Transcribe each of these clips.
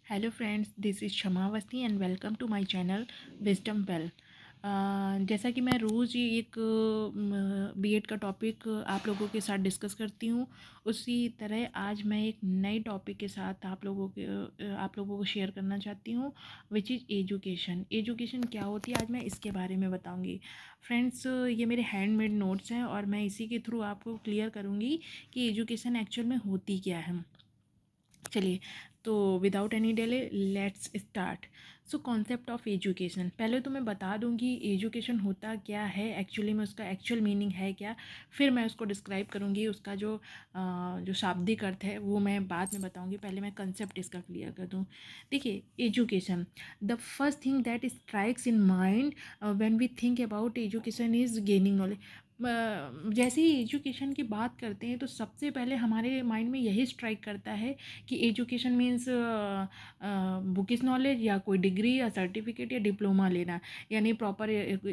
Hello friends, this is Kshamavasti and welcome to my channel Wisdom Well. जैसा कि मैं रोज़ ये एक बीएड का टॉपिक आप लोगों के साथ डिस्कस करती हूँ, उसी तरह आज मैं एक नए टॉपिक के साथ आप लोगों को शेयर करना चाहती हूँ, विच इज़ एजुकेशन। एजुकेशन क्या होती है, आज मैं इसके बारे में बताऊँगी। फ्रेंड्स, ये मेरे हैंडमेड नोट्स हैं और मैं इसी के थ्रू आपको क्लियर करूँगी कि एजुकेशन एक्चुअल में होती क्या है। चलिए, तो without any delay let's start. So concept of education, पहले तो मैं बता दूंगी एजुकेशन होता क्या है, एक्चुअली में उसका एक्चुअल मीनिंग है क्या, फिर मैं उसको डिस्क्राइब करूंगी। उसका जो शाब्दिक अर्थ है वो मैं बाद में बताऊंगी, पहले मैं कंसेप्ट इसका क्लियर कर दूं। देखिए, education, the first thing that strikes in mind when we think about education is gaining knowledge. जैसे ही एजुकेशन की बात करते हैं तो सबसे पहले हमारे माइंड में यही स्ट्राइक करता है कि एजुकेशन मीन्स बुकिश नॉलेज या कोई डिग्री या सर्टिफिकेट या डिप्लोमा लेना, यानी प्रॉपर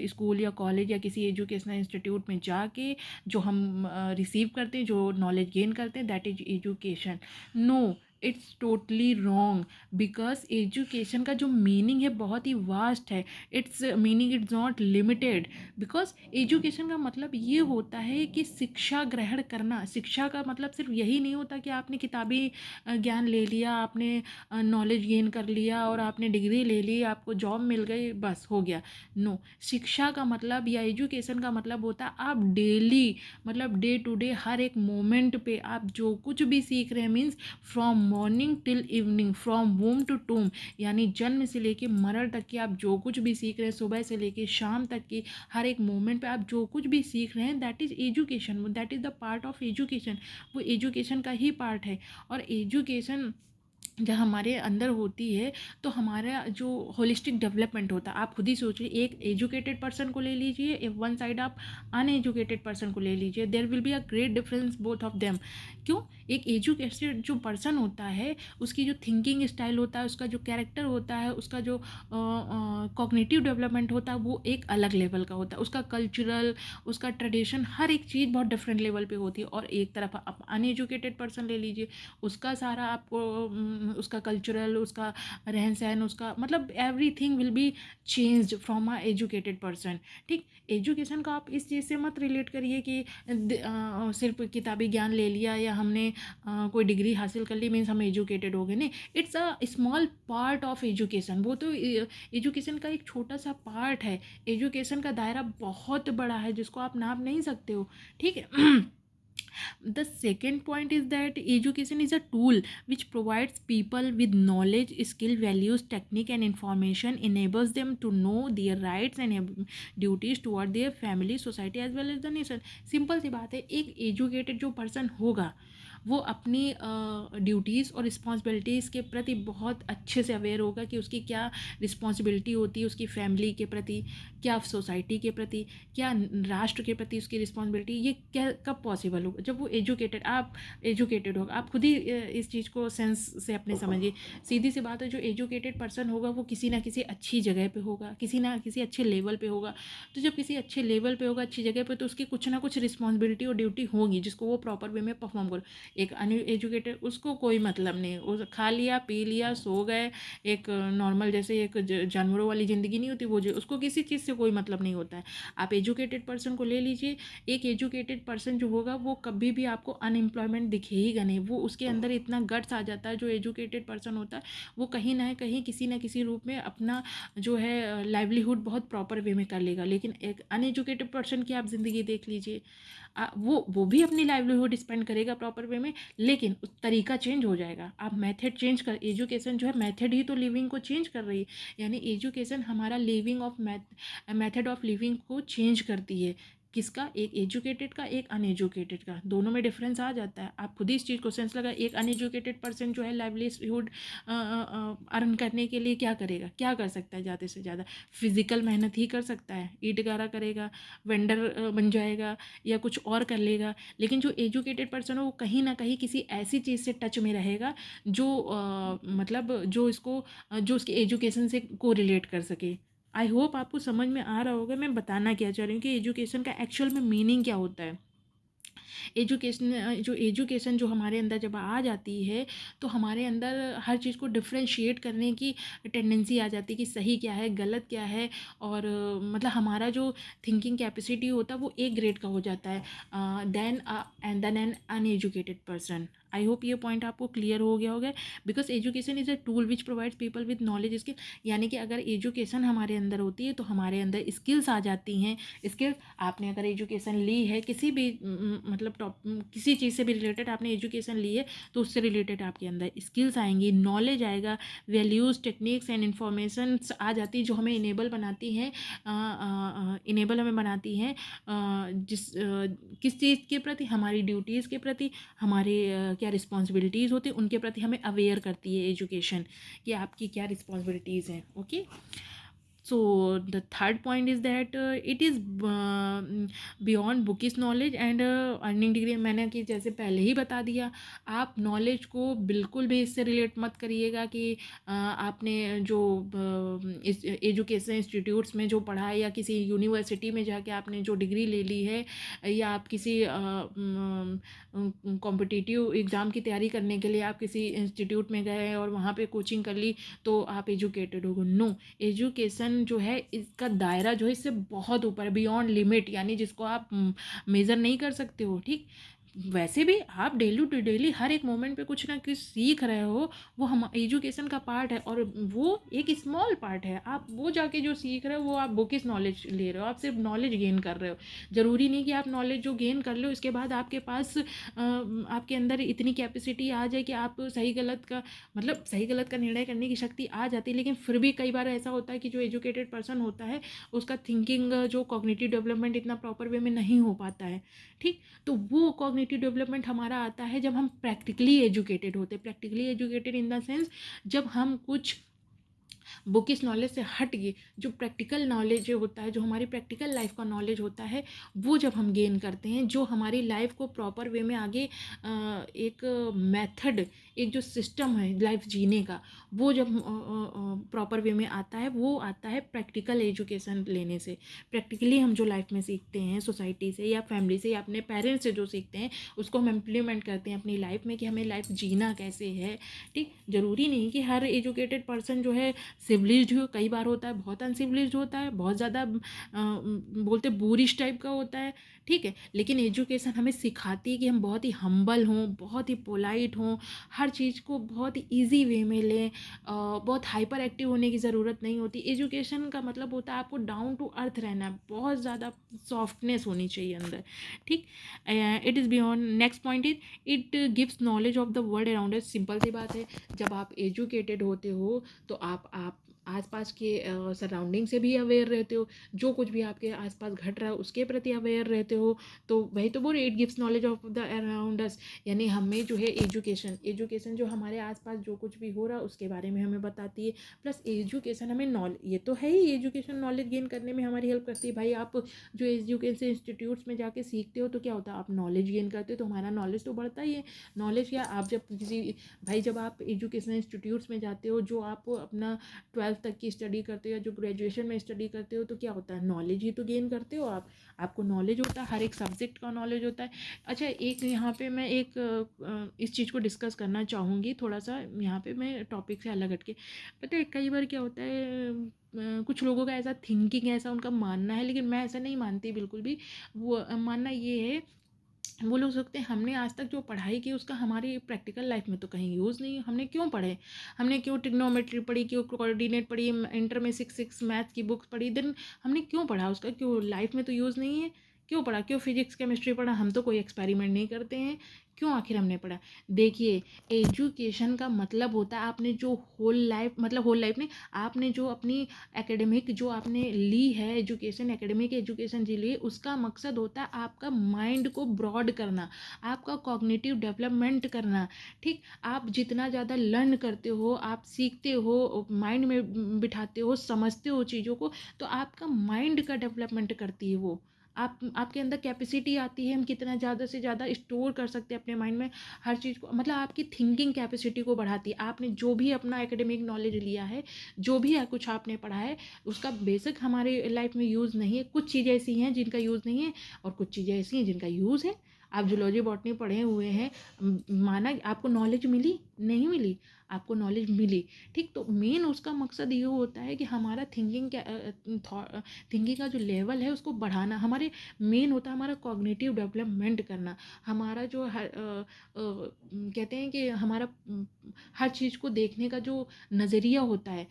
स्कूल या कॉलेज या किसी एजुकेशनल इंस्टीट्यूट में जाके जो हम रिसीव करते हैं, जो नॉलेज गेन करते हैं, that is education. No, it's totally wrong, because education का जो मीनिंग है बहुत ही वास्ट है। Its meaning it's not limited, because education का मतलब ये होता है कि शिक्षा ग्रहण करना। शिक्षा का मतलब सिर्फ यही नहीं होता कि आपने किताबी ज्ञान ले लिया, आपने नॉलेज गेन कर लिया और आपने डिग्री ले ली, आपको जॉब मिल गई, बस हो गया। नो, शिक्षा का मतलब या एजुकेशन का मतलब होता है आप डेली, मतलब डे टू डे, हर एक मोमेंट पे आप जो कुछ भी सीख रहे हैं, means from morning till evening, from womb to tomb, यानी जन्म से लेके मरण तक की आप जो कुछ भी सीख रहे हैं, सुबह से लेके शाम तक की हर एक मोमेंट पे आप जो कुछ भी सीख रहे हैं, that is education, that is the part of education. वो एजुकेशन का ही पार्ट है। और एजुकेशन जब हमारे अंदर होती है तो हमारा जो होलिस्टिक डेवलपमेंट होता है, आप खुद ही सोचिए, एक एजुकेटेड पर्सन को ले लीजिए, वन साइड आप अनएजुकेटेड पर्सन को ले लीजिए, there will be a great difference both of them. क्यों? एक एजुकेटेड जो पर्सन होता है, उसकी जो थिंकिंग स्टाइल होता है, उसका जो कैरेक्टर होता है, उसका जो कॉग्निटिव डेवलपमेंट होता है, वो एक अलग लेवल का होता है। उसका कल्चरल, उसका ट्रेडिशन, हर एक चीज़ बहुत डिफरेंट लेवल पे होती है। और एक तरफ आप अनएजुकेटेड पर्सन ले लीजिए, उसका सारा आपको उसका कल्चरल, उसका रहन सहन, उसका मतलब everything will be changed from a educated person. ठीक, एजुकेशन का आप इस चीज़ से मत रिलेट करिए कि सिर्फ किताबी ज्ञान ले लिया या हमने कोई डिग्री हासिल कर ली मीन्स हम एजुकेटेड हो गए। नहीं, it's a small part of education. वो तो एजुकेशन का एक छोटा सा पार्ट है। एजुकेशन का दायरा बहुत बड़ा है जिसको आप नाप नहीं सकते हो। ठीक है। The second point is that education is a tool which provides people with knowledge, skill, values, technique and information, enables them to know their rights and duties toward their family, society as well as the nation. Simple सी बात है, एक educated जो person होगा वो अपनी duties और responsibilities के प्रति बहुत अच्छे से अवेयर होगा कि उसकी क्या रिस्पॉन्सिबिलिटी होती है, उसकी फैमिली के प्रति, क्या सोसाइटी के प्रति, क्या राष्ट्र के प्रति उसकी रिस्पॉन्सिबिलिटी। ये क्या कब पॉसिबल होगा? जब वो एजुकेटेड होगा। आप खुद ही इस चीज़ को सेंस से अपने समझिए। सीधी सी बात है, जो एजुकेटेड पर्सन होगा वो किसी ना किसी अच्छी जगह पे होगा, किसी ना किसी अच्छे लेवल पे होगा। तो जब किसी अच्छे लेवल पे होगा, अच्छी जगह पे, तो उसकी कुछ ना कुछ रिस्पॉन्सिबिलिटी और ड्यूटी होगी जिसको वो प्रॉपर वे में परफॉर्म करो। एक अनएजुकेटेड, उसको कोई मतलब नहीं, उस खा लिया, पी लिया, सो गए, एक नॉर्मल जैसे एक जानवरों वाली ज़िंदगी नहीं होती वो, जो उसको किसी चीज़ से कोई मतलब नहीं होता है। आप एजुकेटेड पर्सन को ले लीजिए, एक एजुकेटेड पर्सन जो होगा वो कभी भी आपको अनएम्प्लॉयमेंट दिखेगा नहीं। वो उसके अंदर इतना गट्स आ जाता है, जो एजुकेटेड पर्सन होता है वो कहीं ना कहीं किसी ना किसी रूप में अपना जो है लाइवलीहुड बहुत प्रॉपर वे में कर लेगा। लेकिन एक अनएजुकेटेड पर्सन की आप ज़िंदगी देख लीजिए, वो भी अपनी लाइवलीहुड स्पेंड करेगा प्रॉपर वे में, लेकिन उस तरीका चेंज हो जाएगा। आप मेथड चेंज कर, एजुकेशन जो है मेथड ही तो लिविंग को चेंज कर रही है। यानी एजुकेशन हमारा living of method of living को चेंज करती है। किसका? एक एजुकेटेड का, एक अनएजुकेटेड का, दोनों में डिफरेंस आ जाता है। आप खुद ही इस चीज़ को सेंस लगा। एक अनएजुकेटेड पर्सन जो है लाइवलीहुड अर्न करने के लिए क्या करेगा, क्या कर सकता है? ज़्यादा से ज़्यादा फिजिकल मेहनत ही कर सकता है, ईट गारा करेगा, वेंडर बन जाएगा या कुछ और कर लेगा। लेकिन जो एजुकेटेड पर्सन हो वो कहीं ना कहीं किसी ऐसी चीज़ से टच में रहेगा जो मतलब जो इसको जो उसकी एजुकेशन से को रिलेट कर सके। आई होप आपको समझ में आ रहा होगा मैं बताना क्या चाह रही हूँ कि एजुकेशन का एक्चुअल में मीनिंग क्या होता है। एजुकेशन जो हमारे अंदर जब आ जाती है तो हमारे अंदर हर चीज़ को डिफ्रेंशिएट करने की टेंडेंसी आ जाती है कि सही क्या है, गलत क्या है, और मतलब हमारा जो थिंकिंग कैपेसिटी होता है वो एक ग्रेड का हो जाता है then an uneducated person. I hope ये पॉइंट आपको क्लियर हो गया होगा। Because education is a tool which provides people with knowledge skill, यानी कि अगर एजुकेशन हमारे अंदर होती है तो हमारे अंदर स्किल्स आ जाती हैं। स्किल्स, आपने अगर एजुकेशन ली है किसी भी मतलब किसी चीज़ से भी रिलेटेड आपने एजुकेशन ली है तो उससे रिलेटेड आपके अंदर स्किल्स आएंगी, नॉलेज आएगा, वैल्यूज़, टेक्निक्स एंड इन्फॉर्मेशंस आ जाती है जो हमें इनेबल हमें बनाती हैं किस चीज़ के प्रति, हमारी ड्यूटीज़ के प्रति, हमारे क्या रिस्पॉन्सिबिलिटीज़ होती हैं उनके प्रति हमें अवेयर करती है एजुकेशन कि आपकी क्या रिस्पॉन्सिबिलिटीज़ हैं। Okay, so the third point is that it is beyond bookish knowledge and earning degree। मैंने कि जैसे पहले ही बता दिया, आप नॉलेज को बिल्कुल भी इससे रिलेट मत करिएगा कि आपने जो एजुकेशन इंस्टीट्यूट्स में जो पढ़ा है या किसी यूनिवर्सिटी में जाके आपने जो डिग्री ले ली है या आप किसी कॉम्पिटिटिव एग्ज़ाम की तैयारी करने के लिए आप किसी इंस्टीट्यूट में गए और वहाँ पे कोचिंग कर ली तो आप एजुकेटेड हो। नो, एजुकेशन जो है इसका दायरा जो है इससे बहुत ऊपर है, बियॉन्ड लिमिट, यानी जिसको आप मेज़र नहीं कर सकते हो। ठीक, वैसे भी आप डेली टू डेली हर एक मोमेंट पे कुछ ना कुछ सीख रहे हो, वो हम एजुकेशन का पार्ट है और वो एक स्मॉल पार्ट है। आप वो जाके जो सीख रहे हो वो आप बुकिश नॉलेज ले रहे हो, आप सिर्फ नॉलेज गेन कर रहे हो। ज़रूरी नहीं कि आप नॉलेज जो गेन कर लो इसके बाद आपके पास आपके अंदर इतनी कैपेसिटी आ जाए कि आप सही गलत का निर्णय करने की शक्ति आ जाती है। लेकिन फिर भी कई बार ऐसा होता है कि जो एजुकेटेड पर्सन होता है उसका थिंकिंग जो कॉग्निटिव डेवलपमेंट इतना प्रॉपर वे में नहीं हो पाता है। ठीक, तो वो कॉग्निटिव डेवलपमेंट हमारा आता है जब हम प्रैक्टिकली एजुकेटेड होते हैं। Practically educated in the sense जब हम कुछ बुकिश नॉलेज से हट के जो प्रैक्टिकल नॉलेज होता है, जो हमारी प्रैक्टिकल लाइफ का नॉलेज होता है, वो जब हम गेन करते हैं, जो हमारी लाइफ को प्रॉपर वे में आगे एक मेथड, एक जो सिस्टम है लाइफ जीने का, वो जब प्रॉपर वे में आता है, वो आता है प्रैक्टिकल एजुकेशन लेने से। प्रैक्टिकली हम जो लाइफ में सीखते हैं सोसाइटी से या फैमिली से या अपने पेरेंट्स से जो सीखते हैं उसको हम इम्प्लीमेंट करते हैं अपनी लाइफ में कि हमें लाइफ जीना कैसे है। ठीक, ज़रूरी नहीं कि हर एजुकेटेड पर्सन जो है सिविलाइज्ड हो, कई बार होता है बहुत अनसिविलाइज्ड होता है, बहुत ज़्यादा बोलते बोरिश टाइप का होता है। ठीक है, लेकिन एजुकेशन हमें सिखाती है कि हम बहुत ही हम्बल हों, बहुत ही पोलाइट हों, हर चीज़ को बहुत ही ईजी वे में लें, बहुत हाइपर एक्टिव होने की ज़रूरत नहीं होती। एजुकेशन का मतलब होता है आपको डाउन टू अर्थ रहना है, बहुत ज़्यादा सॉफ्टनेस होनी चाहिए अंदर। ठीक, it is beyond, next point is it gives knowledge of the world around us. Simple सी बात है, जब आप एजुकेटेड होते हो तो आप आसपास के सराउंडिंग से भी अवेयर रहते हो, जो कुछ भी आपके आसपास घट रहा है उसके प्रति अवेयर रहते हो। तो वही तो बोल, it gives knowledge of the around us, यानी हमें जो है एजुकेशन जो हमारे आसपास जो कुछ भी हो रहा है उसके बारे में हमें बताती है। प्लस एजुकेशन हमें नॉलेज, ये तो है ही, एजुकेशन नॉलेज गेन करने में हमारी हेल्प करती है। भाई आप जो एजुकेशन इंस्टीट्यूट्स में जाके सीखते हो तो क्या होता है, आप नॉलेज गेन करते हो तो हमारा नॉलेज तो बढ़ता ही है। नॉलेज क्या, आप जब आप एजुकेशन इंस्टीट्यूट्स में जाते हो, जो आप अपना 12th तक की स्टडी करते हो या जो ग्रेजुएशन में स्टडी करते हो, तो क्या होता है, नॉलेज ही तो गेन करते हो आपको नॉलेज होता है, हर एक सब्जेक्ट का नॉलेज होता है। अच्छा, एक यहाँ पे मैं इस चीज़ को डिस्कस करना चाहूँगी थोड़ा सा, यहाँ पे मैं टॉपिक से अलग हट के। पता है कई बार क्या होता है, कुछ लोगों का ऐसा थिंकिंग है, ऐसा उनका मानना है, लेकिन मैं ऐसा नहीं मानती बिल्कुल भी। वो मानना ये है, वो लोग सोचते हैं हमने आज तक जो पढ़ाई की उसका हमारी प्रैक्टिकल लाइफ में तो कहीं यूज़ नहीं है, हमने क्यों पढ़े, हमने क्यों ट्रिग्नोमेट्री पढ़ी, क्यों कोऑर्डिनेट पढ़ी, इंटर में 6 मैथ्स की बुक्स पढ़ी, देन हमने क्यों पढ़ा उसका, क्यों लाइफ में तो यूज़ नहीं है, क्यों पढ़ा, क्यों फिजिक्स केमिस्ट्री पढ़ा, हम तो कोई एक्सपेरिमेंट नहीं करते हैं, क्यों आखिर हमने पढ़ा। देखिए, एजुकेशन का मतलब होता है आपने जो होल लाइफ, मतलब होल लाइफ नहीं, आपने जो अपनी एकेडमिक जो आपने ली है एजुकेशन, एकेडमिक एजुकेशन जी ली, उसका मकसद होता है आपका माइंड को ब्रॉड करना, आपका कॉग्निटिव डेवलपमेंट करना। ठीक, आप जितना ज़्यादा लर्न करते हो, आप सीखते हो, माइंड में बिठाते हो, समझते हो चीज़ों को, तो आपका माइंड का डेवलपमेंट करती है वो। आपके अंदर कैपेसिटी आती है, हम कितना ज़्यादा से ज़्यादा स्टोर कर सकते हैं अपने माइंड में हर चीज़ को, मतलब आपकी थिंकिंग कैपेसिटी को बढ़ाती है। आपने जो भी अपना एकेडमिक नॉलेज लिया है, जो भी है कुछ आपने पढ़ा है, उसका बेसिक हमारे लाइफ में यूज़ नहीं है। कुछ चीज़ें ऐसी हैं जिनका यूज़ नहीं है और कुछ चीज़ें ऐसी हैं जिनका यूज़ है। आप जूलॉजी बॉटनी पढ़े हुए हैं, माना आपको नॉलेज मिली नहीं मिली, आपको नॉलेज मिली, ठीक। तो मेन उसका मकसद ये होता है कि हमारा थिंकिंग का जो लेवल है उसको बढ़ाना, हमारे मेन होता है हमारा कॉग्निटिव डेवलपमेंट करना, हमारा जो कहते हैं कि हमारा हर चीज़ को देखने का जो नज़रिया होता है,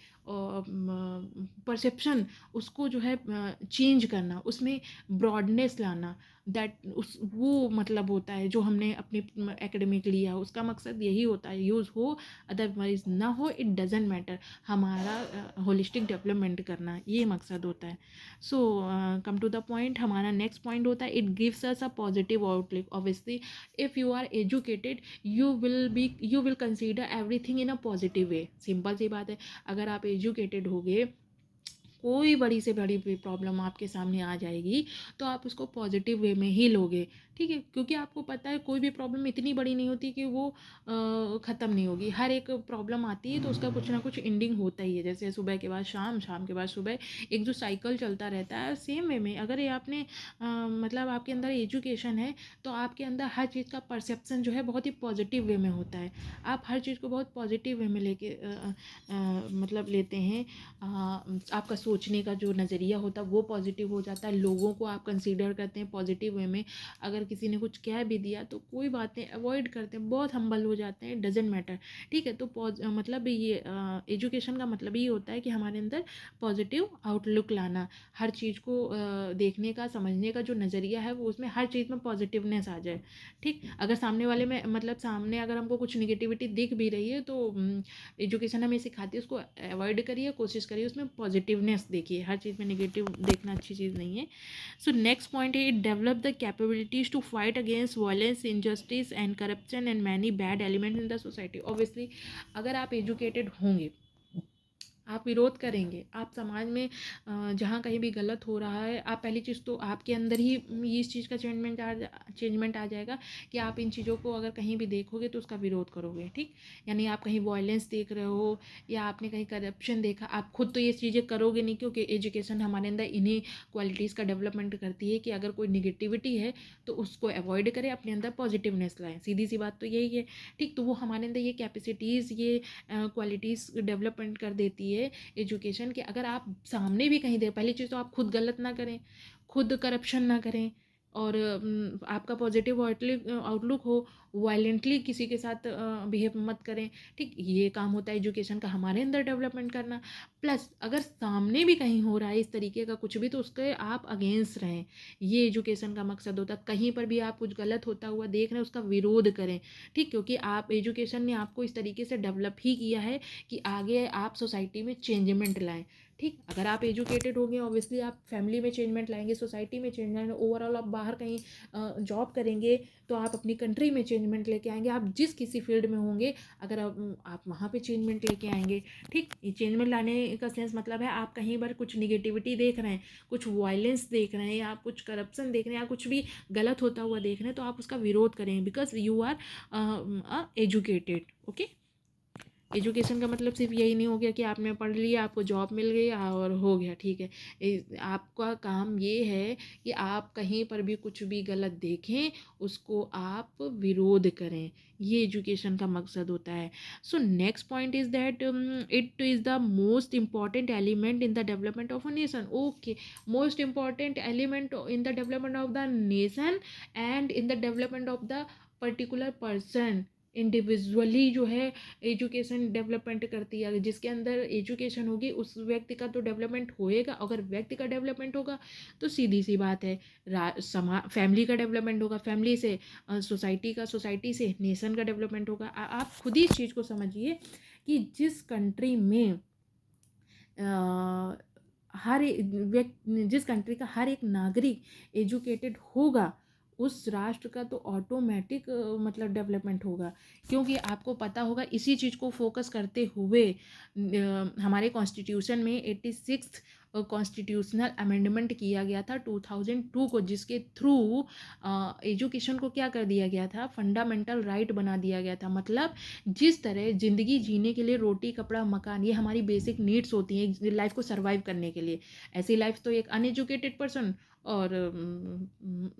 परसेप्शन, उसको जो है चेंज करना, उसमें ब्रॉडनेस लाना, वो मतलब होता है जो हमने अपनी एकेडमिक लिया, उसका मकसद यही होता है, यूज़ हो अदरवाइज ना हो, इट डजेंट मैटर, हमारा होलिस्टिक डेवलपमेंट करना, ये मकसद होता है। So come to the point, हमारा नेक्स्ट पॉइंट होता है, it gives us a positive outlook. Obviously if you are educated, you will consider everything in a positive way. Simple सी बात है, अगर आप एजुकेटेड होगे, कोई बड़ी से बड़ी भी प्रॉब्लम आपके सामने आ जाएगी तो आप उसको पॉजिटिव वे में ही लोगे, ठीक है, क्योंकि आपको पता है कोई भी प्रॉब्लम इतनी बड़ी नहीं होती कि वो ख़त्म नहीं होगी। हर एक प्रॉब्लम आती है तो उसका कुछ ना कुछ एंडिंग होता ही है, जैसे सुबह के बाद शाम, शाम के बाद सुबह, एक जो साइकिल चलता रहता है, सेम वे में अगर ये आपने मतलब आपके अंदर एजुकेशन है तो आपके अंदर हर चीज़ का परसेप्शन जो है बहुत ही पॉजिटिव वे में होता है। आप हर चीज़ को बहुत पॉजिटिव वे में लेके मतलब लेते हैं, आपका सोचने का जो नज़रिया होता है वो पॉजिटिव हो जाता है, लोगों को आप कंसीडर करते हैं पॉजिटिव वे में, अगर किसी ने कुछ कह भी दिया तो कोई बातें अवॉइड करते हैं, बहुत हम्बल हो जाते हैं, डजेंट मैटर, ठीक है। तो मतलब ये एजुकेशन का मतलब ये होता है कि हमारे अंदर पॉजिटिव आउटलुक लाना, हर चीज़ को देखने का, समझने का जो नज़रिया है वो उसमें हर चीज़ में पॉजिटिवनेस आ जाए, ठीक। अगर सामने वाले में मतलब सामने अगर हमको कुछ निगेटिविटी दिख भी रही है तो एजुकेशन हमें सिखाती है उसको अवॉइड करिए, कोशिश करिए उसमें पॉजिटिवनेस देखिए, हर चीज़ में नेगेटिव देखना अच्छी चीज़ नहीं है। सो नेक्स्ट पॉइंट है, it develop the capabilities to fight against violence, injustice and corruption and many bad elements in the society. Obviously अगर आप एजुकेटेड होंगे, आप विरोध करेंगे, आप समाज में जहाँ कहीं भी गलत हो रहा है, आप पहली चीज़ तो आपके अंदर ही इस चीज़ का चेंजमेंट आ जाएगा कि आप इन चीज़ों को अगर कहीं भी देखोगे तो उसका विरोध करोगे, ठीक। यानी आप कहीं वायलेंस देख रहे हो या आपने कहीं करप्शन देखा, आप खुद तो ये चीज़ें करोगे नहीं, क्योंकि एजुकेशन हमारे अंदर इन्हीं क्वालिटीज़ का डेवलपमेंट करती है कि अगर कोई निगेटिविटी है तो उसको अवॉइड करें, अपने अंदर पॉजिटिवनेस लाएं, सीधी सी बात तो यही है, ठीक। तो वो हमारे अंदर ये कैपेसिटीज़, ये क्वालिटीज़ डेवलपमेंट कर देती है एजुकेशन के। अगर आप सामने भी कहीं दे, पहली चीज़ तो आप खुद गलत ना करें, खुद करप्शन ना करें, और आपका पॉजिटिव आउटलुक हो, वायलेंटली किसी के साथ बिहेव मत करें, ठीक। ये काम होता है एजुकेशन का, हमारे अंदर डेवलपमेंट करना। प्लस अगर सामने भी कहीं हो रहा है इस तरीके का कुछ भी तो उसके आप अगेंस्ट रहें, ये एजुकेशन का मकसद होता है। कहीं पर भी आप कुछ गलत होता हुआ देख रहे हैं उसका विरोध करें, ठीक, क्योंकि आप एजुकेशन ने आपको इस तरीके से डेवलप ही किया है कि आगे आप सोसाइटी में चेंजमेंट लाएं, ठीक। अगर आप एजुकेटेड होंगे ऑब्वियसली आप फैमिली में चेंजमेंट लाएंगे, सोसाइटी में चेंज लाएंगे, ओवरऑल आप बाहर कहीं जॉब करेंगे तो आप अपनी कंट्री में चेंजमेंट लेके आएंगे, आप जिस किसी फील्ड में होंगे अगर आप वहाँ पे चेंजमेंट लेके आएंगे, ठीक। ये चेंजमेंट लाने का सेंस मतलब है आप कहीं पर कुछ निगेटिविटी देख रहे हैं, कुछ वायलेंस देख रहे हैं, या आप कुछ करप्शन देख रहे हैं, या कुछ भी गलत होता हुआ देख रहे हैं तो आप उसका विरोध करें, because you are educated, okay. Education का मतलब सिर्फ यही नहीं हो गया कि आपने पढ़ लिया, आपको जॉब मिल गई और हो गया, ठीक है। आपका काम ये है कि आप कहीं पर भी कुछ भी गलत देखें उसको आप विरोध करें, ये एजुकेशन का मकसद होता है। So next point is that it is the most important element in the development of a nation. Okay, most important element in the development of the nation and in the development of the particular person, individually जो है education development करती है। जिसके अंदर education होगी उस व्यक्ति का तो डेवलपमेंट होएगा, अगर व्यक्ति का डेवलपमेंट होगा तो सीधी सी बात है फैमिली का डेवलपमेंट होगा, फैमिली से सोसाइटी का, सोसाइटी से नेशन का डेवलपमेंट होगा। आप खुद ही इस चीज़ को समझिए कि जिस कंट्री में हर व्यक्ति, जिस कंट्री का हर एक नागरिक एजुकेटेड होगा उस राष्ट्र का तो ऑटोमेटिक मतलब डेवलपमेंट होगा, क्योंकि आपको पता होगा इसी चीज़ को फोकस करते हुए हमारे कॉन्स्टिट्यूशन में 86 कॉन्स्टिट्यूशनल अमेंडमेंट किया गया था 2002 को, जिसके थ्रू एजुकेशन को क्या कर दिया गया था, फंडामेंटल राइट बना दिया गया था। मतलब जिस तरह ज़िंदगी जीने के लिए रोटी कपड़ा मकान ये हमारी बेसिक नीड्स होती हैं लाइफ को सर्वाइव करने के लिए, ऐसी लाइफ तो एक अनएजुकेटेड पर्सन और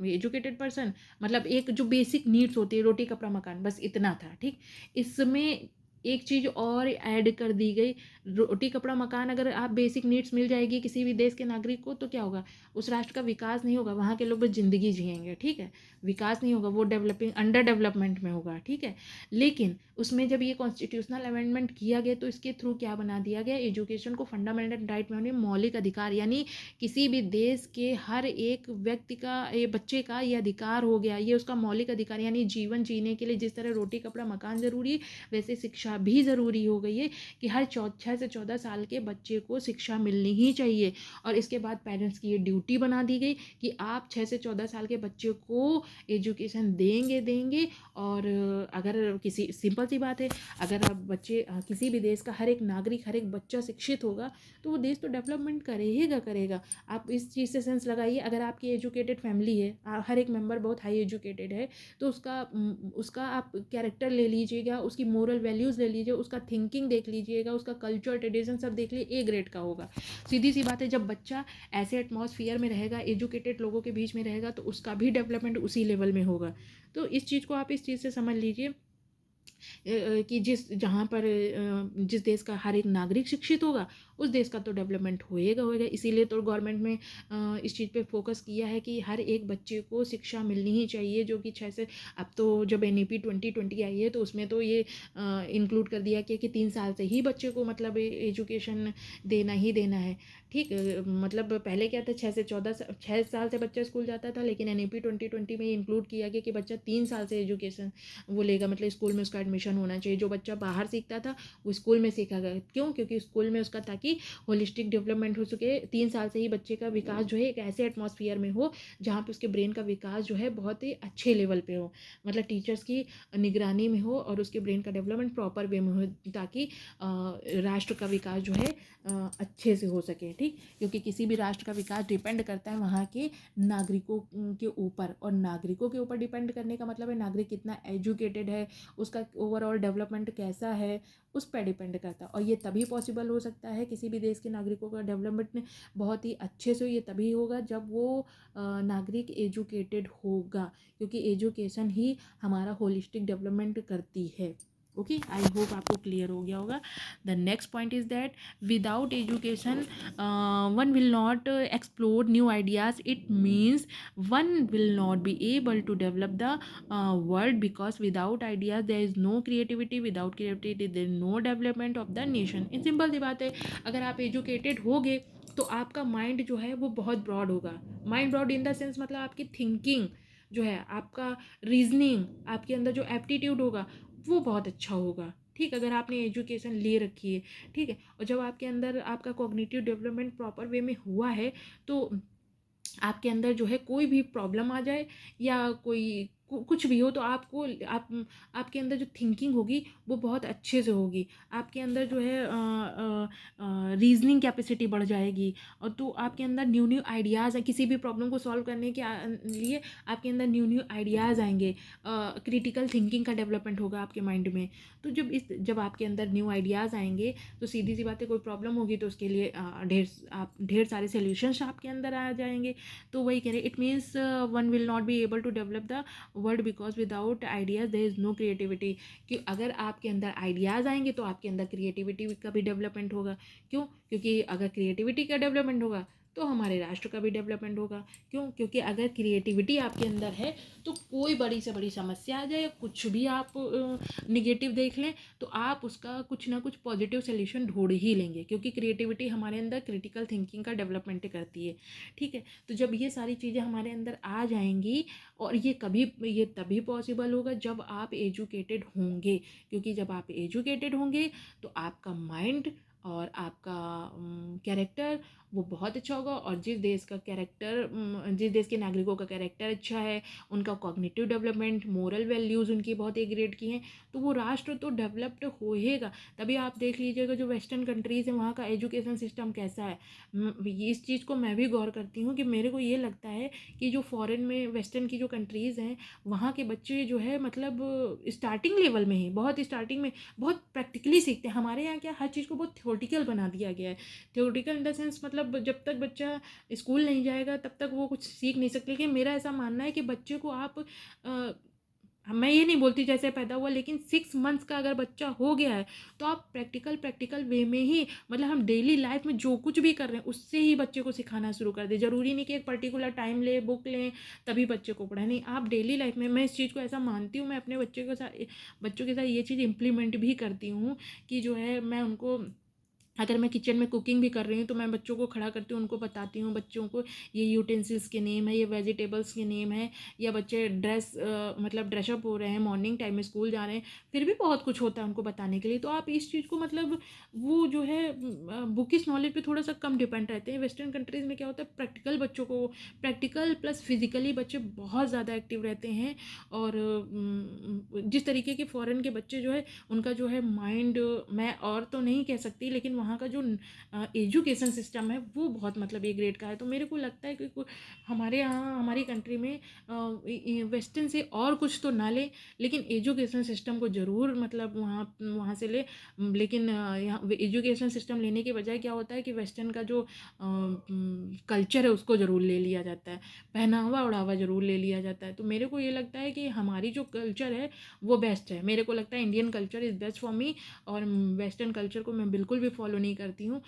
एजुकेटेड पर्सन मतलब एक जो बेसिक नीड्स होती है, रोटी कपड़ा मकान, बस इतना था, ठीक। इसमें एक चीज़ और ऐड कर दी गई, रोटी कपड़ा मकान अगर आप बेसिक नीड्स मिल जाएगी किसी भी देश के नागरिक को तो क्या होगा, उस राष्ट्र का विकास नहीं होगा, वहाँ के लोग बस ज़िंदगी जिएंगे, ठीक है, विकास नहीं होगा, वो डेवलपिंग अंडर डेवलपमेंट में होगा, ठीक है। लेकिन उसमें जब ये कॉन्स्टिट्यूशनल अमेंडमेंट किया गया तो इसके थ्रू क्या बना दिया गया, एजुकेशन को फंडामेंटल राइट में होने मौलिक अधिकार, यानी किसी भी देश के हर एक व्यक्ति का, ये बच्चे का ये अधिकार हो गया, ये उसका मौलिक अधिकार, यानी जीवन जीने के लिए जिस तरह रोटी कपड़ा मकान ज़रूरी है वैसे शिक्षा भी ज़रूरी हो गई है कि हर 6 से 14 साल के बच्चे को शिक्षा मिलनी ही चाहिए। और इसके बाद पेरेंट्स की ये ड्यूटी बना दी गई कि आप 6 से 14 साल के बच्चे को एजुकेशन देंगे। और अगर किसी, सिंपल सी बात है, अगर आप बच्चे, किसी भी देश का हर एक नागरिक, हर एक बच्चा शिक्षित होगा तो वो देश तो डेवलपमेंट करेगा। आप इस चीज़ से सेंस लगाइए, अगर आपकी एजुकेटेड फैमिली है, हर एक मेंबर बहुत हाई एजुकेटेड है, तो उसका आप कैरेक्टर ले लीजिएगा, उसकी मोरल वैल्यूज़ ले लीजिए, उसका थिंकिंग देख लीजिएगा, उसका कल्चर ट्रेडिशन सब देख लीजिए, ए ग्रेड का होगा। सीधी सी बात है, जब बच्चा ऐसे एटमॉस्फेयर में रहेगा, एजुकेटेड लोगों के बीच में रहेगा, तो उसका भी डेवलपमेंट उसी लेवल में होगा। तो इस चीज़ को आप इस चीज़ से समझ लीजिए कि जहाँ पर जिस देश का हर एक नागरिक शिक्षित होगा उस देश का तो डेवलपमेंट होएगा। इसीलिए तो गवर्नमेंट में इस चीज़ पे फोकस किया है कि हर एक बच्चे को शिक्षा मिलनी ही चाहिए, जो कि 6 से, अब तो जब NEP 2020 आई है तो उसमें तो ये इंक्लूड कर दिया कि 3 साल से ही बच्चे को मतलब एजुकेशन देना ही देना है, ठीक। मतलब पहले क्या था, 6 साल से बच्चा स्कूल जाता था, लेकिन NEP 2020 में इंक्लूड किया गया कि बच्चा 3 साल से एजुकेशन वो लेगा, मतलब स्कूल में उसका एडमिशन होना चाहिए। जो बच्चा बाहर सीखता था वो स्कूल में सीखा क्यों, क्योंकि स्कूल में उसका ताकि होलिस्टिक डेवलपमेंट हो सके, 3 साल से ही बच्चे का विकास जो है एक ऐसे एटमॉस्फेयर में हो जहाँ पे उसके ब्रेन का विकास जो है बहुत ही अच्छे लेवल पे हो, मतलब टीचर्स की निगरानी में हो और उसके ब्रेन का डेवलपमेंट प्रॉपर वे में हो, ताकि राष्ट्र का विकास जो है अच्छे से हो सके, ठीक। क्योंकि किसी भी राष्ट्र का विकास डिपेंड करता है वहाँ के नागरिकों के ऊपर, और नागरिकों के ऊपर डिपेंड करने का मतलब है नागरिक कितना एजुकेटेड है, उसका ओवरऑल डेवलपमेंट कैसा है, उस पर डिपेंड करता है। और ये तभी पॉसिबल हो सकता है, किसी भी देश के नागरिकों का डेवलपमेंट बहुत ही अच्छे से ये तभी होगा जब वो नागरिक एजुकेटेड होगा, क्योंकि एजुकेशन ही हमारा होलिस्टिक डेवलपमेंट करती है। ओके, आई होप आपको क्लियर हो गया होगा। The next point is that without education one will not explore new ideas. It means one will not be able to develop the world, because without ideas there is no creativity, without creativity there is no development of the nation. इन simple सी बात है, अगर आप educated होगे तो आपका mind जो है वो बहुत ब्रॉड होगा। Mind broad in the sense मतलब आपकी थिंकिंग जो है, आपका रीजनिंग, आपके अंदर जो एप्टीट्यूड होगा वो बहुत अच्छा होगा, ठीक। अगर आपने एजुकेशन ले रखी है, ठीक है, और जब आपके अंदर आपका कॉग्निटिव डेवलपमेंट प्रॉपर वे में हुआ है तो आपके अंदर जो है कोई भी प्रॉब्लम आ जाए या कोई कुछ भी हो तो आपके अंदर जो थिंकिंग होगी वो बहुत अच्छे से होगी, आपके अंदर जो है रीजनिंग कैपेसिटी बढ़ जाएगी, और तो आपके अंदर न्यू न्यू आइडियाज़ हैं, किसी भी प्रॉब्लम को सॉल्व करने के लिए आपके अंदर न्यू न्यू आइडियाज़ आएंगे, क्रिटिकल थिंकिंग का डेवलपमेंट होगा आपके माइंड में। तो जब आपके अंदर न्यू आइडियाज़ आएंगे तो सीधी सी बात है, कोई प्रॉब्लम होगी तो उसके लिए ढेर सारे सोल्यूशंस आपके अंदर आ जाएंगे। तो वही कह रहे, it means one will not be able to develop the word because without ideas there is no creativity. कि अगर आपके अंदर आइडियाज़ आएंगे तो आपके अंदर क्रिएटिविटी का भी डेवलपमेंट होगा। क्यों? क्योंकि अगर क्रिएटिविटी का डेवलपमेंट होगा तो हमारे राष्ट्र का भी डेवलपमेंट होगा। क्यों? क्योंकि अगर क्रिएटिविटी आपके अंदर है तो कोई बड़ी से बड़ी समस्या आ जाए, कुछ भी आप निगेटिव देख लें तो आप उसका कुछ ना कुछ पॉजिटिव सोल्यूशन ढूंढ ही लेंगे, क्योंकि क्रिएटिविटी हमारे अंदर क्रिटिकल थिंकिंग का डेवलपमेंट करती है, ठीक है। तो जब ये सारी चीज़ें हमारे अंदर आ जाएंगी, और ये तभी पॉसिबल होगा जब आप एजुकेटेड होंगे, क्योंकि जब आप एजुकेटेड होंगे तो आपका माइंड और आपका कैरेक्टर वो बहुत अच्छा होगा। और जिस देश के नागरिकों का कैरेक्टर अच्छा है, उनका कॉग्निटिव डेवलपमेंट, मोरल वैल्यूज़ उनकी बहुत ए ग्रेड की हैं, तो वो राष्ट्र तो डेवलप्ड होएगा। तभी आप देख लीजिएगा जो वेस्टर्न कंट्रीज़ हैं वहाँ का एजुकेशन सिस्टम कैसा है। इस चीज़ को मैं भी गौर करती हूँ कि मेरे को ये लगता है कि जो फॉरेन में वेस्टर्न की जो कंट्रीज़ हैं वहाँ के बच्चे जो है मतलब स्टार्टिंग लेवल में ही बहुत प्रैक्टिकली सीखते हैं। हमारे यहाँ क्या हर चीज़ को बहुत थ्योरेटिकल बना दिया गया है। थ्योरेटिकल इन द सेंस मतलब जब तक बच्चा स्कूल नहीं जाएगा तब तक वो कुछ सीख नहीं सकते। लेकिन मेरा ऐसा मानना है कि बच्चे को आप मैं ये नहीं बोलती जैसे पैदा हुआ, लेकिन 6 मंथ्स का अगर बच्चा हो गया है तो आप प्रैक्टिकल वे में ही मतलब हम डेली लाइफ में जो कुछ भी कर रहे हैं उससे ही बच्चे को सिखाना शुरू कर दें। ज़रूरी नहीं कि एक पर्टिकुलर टाइम ले बुक लें तभी बच्चे को पढ़ाएं, नहीं, आप डेली लाइफ में, मैं इस चीज़ को ऐसा मानती हूँ, मैं अपने बच्चों के साथ ये चीज़ इम्प्लीमेंट भी करती हूँ कि जो है मैं उनको, अगर मैं किचन में कुकिंग भी कर रही हूँ तो मैं बच्चों को खड़ा करती हूँ, उनको बताती हूँ बच्चों को ये यूटेंसिल्स के नेम है, ये वेजिटेबल्स के नेम है, या बच्चे मतलब ड्रेसअप हो रहे हैं, मॉर्निंग टाइम में स्कूल जा रहे हैं, फिर भी बहुत कुछ होता है उनको बताने के लिए। तो आप इस चीज़ को मतलब वो जो है बुकिश नॉलेज पे थोड़ा सा कम डिपेंड रहते हैं। वेस्टर्न कंट्रीज़ में क्या होता है, प्रैक्टिकल बच्चों को, प्रैक्टिकल प्लस फिजिकली बच्चे बहुत ज़्यादा एक्टिव रहते हैं। और जिस तरीके के फॉरेन के बच्चे जो है उनका जो है माइंड, मैं और तो नहीं कह सकती, लेकिन वहाँ का जो एजुकेशन सिस्टम है वो बहुत मतलब ए ग्रेड का है। तो मेरे को लगता है कि हमारे यहाँ हमारी कंट्री में वेस्टर्न से और कुछ तो ना ले, लेकिन एजुकेशन सिस्टम को ज़रूर मतलब वहाँ वहाँ से ले। लेकिन यहाँ एजुकेशन सिस्टम लेने के बजाय क्या होता है कि वेस्टर्न का जो कल्चर है उसको ज़रूर ले लिया जाता है, पहनावा ओढ़ावा ज़रूर ले लिया जाता है। तो मेरे को ये लगता है कि हमारी जो कल्चर है वो बेस्ट है। मेरे को लगता है Indian culture is best for me, और वेस्टर्न कल्चर को मैं बिल्कुल भी फॉलो नहीं करती हूँ।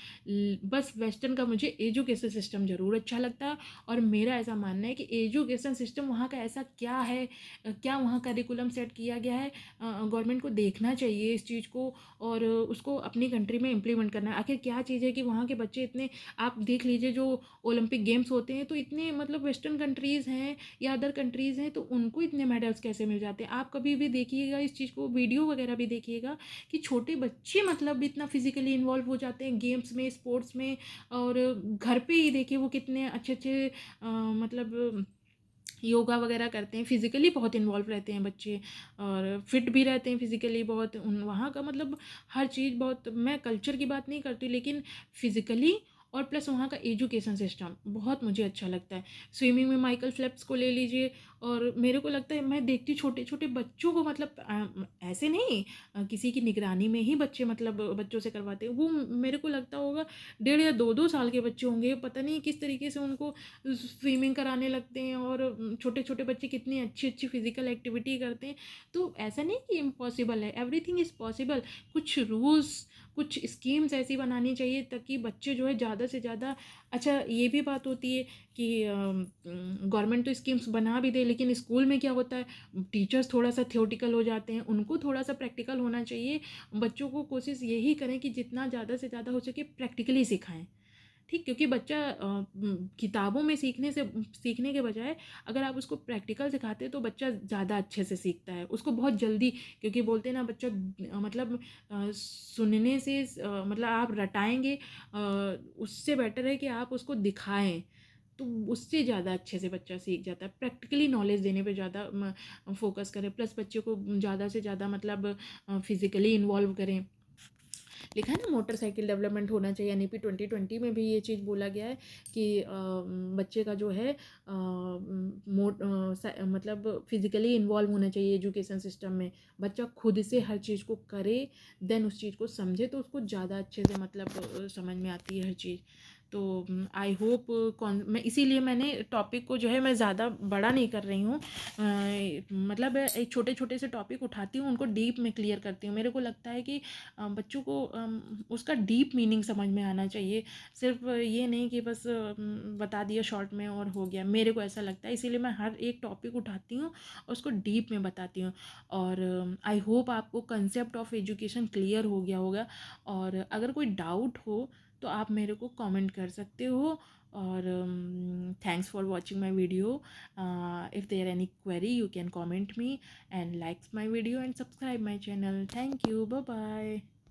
बस वेस्टर्न का मुझे एजुकेशन सिस्टम ज़रूर अच्छा लगता है, और मेरा ऐसा मानना है कि एजुकेशन सिस्टम वहाँ का ऐसा क्या है, क्या वहाँ करिकुलम सेट किया गया है, गवर्नमेंट को देखना चाहिए इस चीज़ को और उसको अपनी कंट्री में इम्प्लीमेंट करना है। आखिर क्या चीज़ है कि वहाँ के बच्चे इतने, आप देख लीजिए जो ओलंपिक गेम्स होते हैं तो इतने मतलब वेस्टर्न कंट्रीज़ हैं या अदर कंट्रीज़ हैं तो उनको इतने मेडल्स कैसे मिल जाते हैं। आप कभी भी देखिएगा इस चीज़ को, वीडियो वगैरह भी देखिएगा कि छोटे बच्चे मतलब इतना फिजिकली इन्वॉल्व हो जाते हैं गेम्स में, स्पोर्ट्स में। और घर पे ही देखिए वो कितने अच्छे अच्छे मतलब योगा वगैरह करते हैं, फिज़िकली बहुत इन्वॉल्व रहते हैं बच्चे, और फिट भी रहते हैं फिज़िकली बहुत। उन वहाँ का मतलब हर चीज़ बहुत, मैं कल्चर की बात नहीं करती लेकिन फिज़िकली और प्लस वहाँ का एजुकेशन सिस्टम बहुत मुझे अच्छा लगता है। स्विमिंग में माइकल फेल्प्स को ले लीजिए, और मेरे को लगता है मैं देखती हूँ छोटे छोटे बच्चों को मतलब ऐसे नहीं, किसी की निगरानी में ही बच्चे मतलब बच्चों से करवाते हैं। वो मेरे को लगता होगा 1.5 या 2 साल के बच्चे होंगे, पता नहीं किस तरीके से उनको स्विमिंग कराने लगते हैं, और छोटे छोटे बच्चे कितनी अच्छी अच्छी फिजिकल एक्टिविटी करते हैं। तो ऐसा नहीं कि इम्पॉसिबल है, एवरीथिंग इज़ पॉसिबल। कुछ रूल्स, कुछ स्कीम्स ऐसी बनानी चाहिए ताकि बच्चे जो है ज़्यादा से ज़्यादा, अच्छा ये भी बात होती है कि गवर्नमेंट तो स्कीम्स बना भी दे, लेकिन स्कूल में क्या होता है, टीचर्स थोड़ा सा थियोटिकल हो जाते हैं, उनको थोड़ा सा प्रैक्टिकल होना चाहिए। बच्चों को कोशिश यही करें कि जितना ज़्यादा से ज़्यादा हो सके प्रैक्टिकली सिखाएं, ठीक, क्योंकि बच्चा किताबों में सीखने के बजाय अगर आप उसको प्रैक्टिकल सिखाते हैं तो बच्चा ज़्यादा अच्छे से सीखता है, उसको बहुत जल्दी, क्योंकि बोलते हैं ना बच्चा मतलब सुनने से मतलब आप रटाएंगे, उससे बेटर है कि आप उसको दिखाएं, तो उससे ज़्यादा अच्छे से बच्चा सीख जाता है। प्रैक्टिकली नॉलेज देने पे ज़्यादा फोकस करें, प्लस बच्चे को ज़्यादा से ज़्यादा मतलब फिज़िकली इन्वॉल्व करें। लिखा है ना मोटरसाइकिल डेवलपमेंट होना चाहिए, एनईपी 2020 में भी ये चीज़ बोला गया है कि बच्चे का जो है मतलब फिज़िकली इन्वॉल्व होना चाहिए एजुकेशन सिस्टम में। बच्चा खुद से हर चीज़ को करे, देन उस चीज़ को समझे तो उसको ज़्यादा अच्छे से मतलब समझ में आती है हर चीज़। तो आई होप मैं इसीलिए मैंने टॉपिक को जो है मैं ज़्यादा बड़ा नहीं कर रही हूँ, मतलब एक छोटे छोटे से टॉपिक उठाती हूँ, उनको डीप में क्लियर करती हूँ। मेरे को लगता है कि बच्चों को उसका डीप मीनिंग समझ में आना चाहिए, सिर्फ ये नहीं कि बस बता दिया शॉर्ट में और हो गया। मेरे को ऐसा लगता है, इसीलिए मैं हर एक टॉपिक उठाती हूँ और उसको डीप में बताती हूँ। और आई होप आपको कंसेप्ट ऑफ एजुकेशन क्लियर हो गया होगा, और अगर कोई डाउट हो तो आप मेरे को कमेंट कर सकते हो। और thanks for watching my video. If there any query you can comment me, and likes my video and subscribe my channel. Thank you. Bye bye.